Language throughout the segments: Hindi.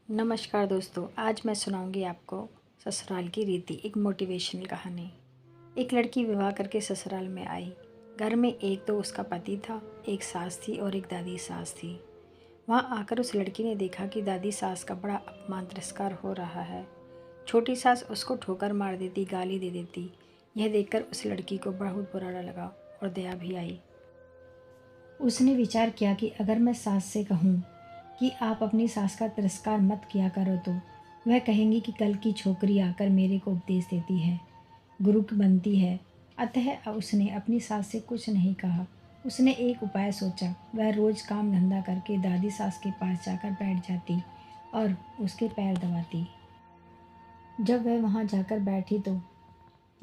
नमस्कार दोस्तों, आज मैं सुनाऊंगी आपको ससुराल की रीति, एक मोटिवेशनल कहानी। एक लड़की विवाह करके ससुराल में आई। घर में एक तो उसका पति था, एक सास थी और एक दादी सास थी। वहाँ आकर उस लड़की ने देखा कि दादी सास का बड़ा अपमान तिरस्कार हो रहा है। छोटी सास उसको ठोकर मार देती, गाली दे देती। यह देखकर उस लड़की को बहुत बुरा लगा और दया भी आई। उसने विचार किया कि अगर मैं सास से कहूँ कि आप अपनी सास का तिरस्कार मत किया करो तो वह कहेंगी कि कल की छोकरी आकर मेरे को उपदेश देती है, गुरु की बनती है। अतः उसने अपनी सास से कुछ नहीं कहा। उसने एक उपाय सोचा। वह रोज़ काम धंधा करके दादी सास के पास जाकर बैठ जाती और उसके पैर दबाती। जब वह वहाँ जाकर बैठी तो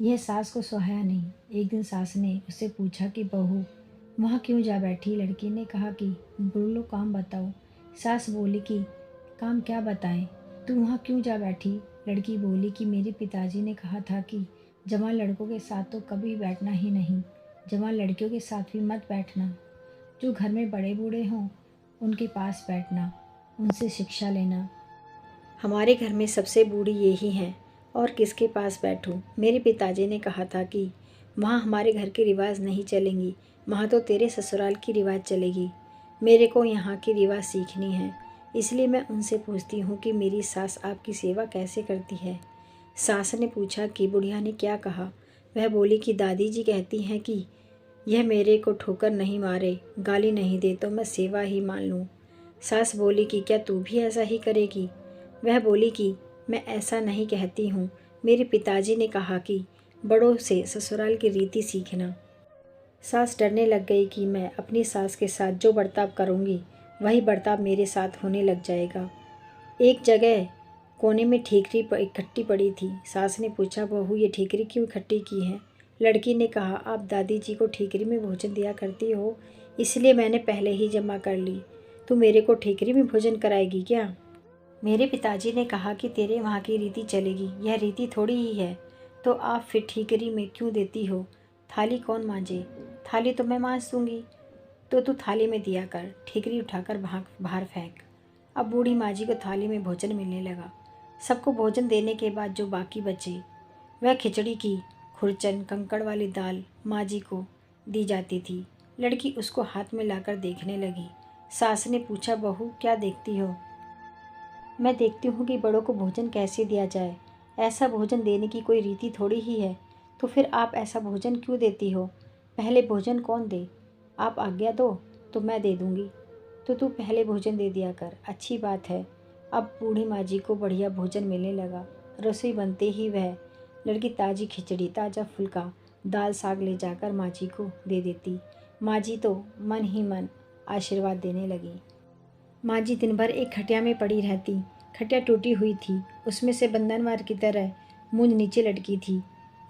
यह सास को सुहाया नहीं। एक दिन सास ने उससे पूछा कि बहू वहाँ क्यों जा बैठी। लड़की ने कहा कि बोलो, काम बताओ। सास बोली कि काम क्या बताएं, तू वहाँ क्यों जा बैठी। लड़की बोली कि मेरे पिताजी ने कहा था कि जवान लड़कों के साथ तो कभी बैठना ही नहीं, जवान लड़कियों के साथ भी मत बैठना। जो घर में बड़े बूढ़े हों उनके पास बैठना, उनसे शिक्षा लेना। हमारे घर में सबसे बूढ़ी यही हैं और किसके पास बैठूं। मेरे पिताजी ने कहा था कि वहाँ हमारे घर के रिवाज नहीं चलेंगी, वहाँ तो तेरे ससुराल की रिवाज चलेगी। मेरे को यहाँ की रिवाज सीखनी है, इसलिए मैं उनसे पूछती हूँ कि मेरी सास आपकी सेवा कैसे करती है। सास ने पूछा कि बुढ़िया ने क्या कहा। वह बोली कि दादी जी कहती हैं कि यह मेरे को ठोकर नहीं मारे, गाली नहीं दे तो मैं सेवा ही मान लूँ। सास बोली कि क्या तू भी ऐसा ही करेगी। वह बोली कि मैं ऐसा नहीं कहती हूँ, मेरे पिताजी ने कहा कि बड़ों से ससुराल की रीति सीखना। सास डरने लग गई कि मैं अपनी सास के साथ जो बर्ताव करूँगी वही बर्ताव मेरे साथ होने लग जाएगा। एक जगह कोने में ठीकरी इकट्ठी पड़ी थी। सास ने पूछा, बहू ये ठीकरी क्यों इकट्ठी की है। लड़की ने कहा, आप दादी जी को ठीकरी में भोजन दिया करती हो, इसलिए मैंने पहले ही जमा कर ली। तू मेरे को ठीकरी में भोजन कराएगी क्या। मेरे पिताजी ने कहा कि तेरे वहाँ की रीति चलेगी, यह रीति थोड़ी ही है, तो आप फिर ठीकरी में क्यों देती हो। थाली कौन मांजे। थाली तो मैं मांज दूंगी, तो तू थाली में दिया कर, ठीकरी उठाकर बाहर फेंक। अब बूढ़ी माँ जी को थाली में भोजन मिलने लगा। सबको भोजन देने के बाद जो बाकी बचे वह खिचड़ी की खुरचन कंकड़ वाली दाल माँ जी को दी जाती थी। लड़की उसको हाथ में लाकर देखने लगी। सास ने पूछा, बहू क्या देखती हो। मैं देखती हूँ कि बड़ों को भोजन कैसे दिया जाए। ऐसा भोजन देने की कोई रीति थोड़ी ही है, तो फिर आप ऐसा भोजन क्यों देती हो। पहले भोजन कौन दे। आप आज्ञा दो तो मैं दे दूँगी, तो तू पहले भोजन दे दिया कर। अच्छी बात है। अब बूढ़ी माँ जी को बढ़िया भोजन मिलने लगा। रसोई बनते ही वह लड़की ताज़ी खिचड़ी, ताज़ा फुल्का, दाल साग ले जाकर माँ जी को दे देती। माँ जी तो मन ही मन आशीर्वाद देने लगी। माँ जी दिन भर एक खटिया में पड़ी रहती। खटिया टूटी हुई थी, उसमें से बंधनवार की तरह मूंछ नीचे लटकी थी।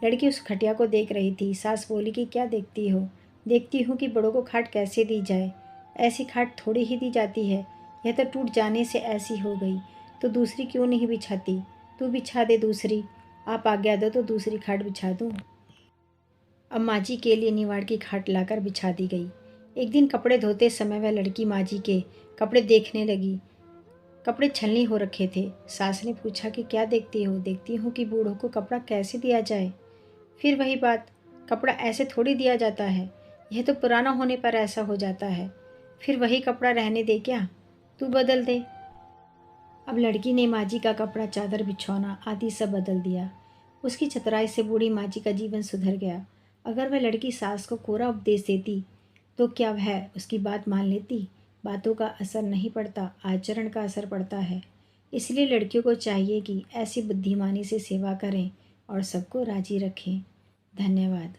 लड़की उस खटिया को देख रही थी। सास बोली कि क्या देखती हो। देखती हूँ कि बड़ों को खाट कैसे दी जाए। ऐसी खाट थोड़ी ही दी जाती है, यह तो टूट जाने से ऐसी हो गई, तो दूसरी क्यों नहीं बिछाती। तू बिछा दे दूसरी। आप आज्ञा दो तो दूसरी खाट बिछा दूँ। अब माँ जी के लिए निवाड़ की खाट लाकर बिछा दी गई। एक दिन कपड़े धोते समय वह लड़की माँ जी के कपड़े देखने लगी। कपड़े छलनी हो रखे थे। सास ने पूछा कि क्या देखती हो। देखती हूँ कि बूढ़ों को कपड़ा कैसे दिया जाए। फिर वही बात, कपड़ा ऐसे थोड़ी दिया जाता है, यह तो पुराना होने पर ऐसा हो जाता है। फिर वही कपड़ा रहने दे क्या, तू बदल दे। अब लड़की ने माँ जी का कपड़ा, चादर, बिछौना आदि सब बदल दिया। उसकी चतुराई से बूढ़ी माँ जी का जीवन सुधर गया। अगर वह लड़की सास को कोरा उपदेश देती तो क्या वह उसकी बात मान लेती। बातों का असर नहीं पड़ता, आचरण का असर पड़ता है। इसलिए लड़कियों को चाहिए कि ऐसी बुद्धिमानी से सेवा करें और सबको राजी रखें। धन्यवाद।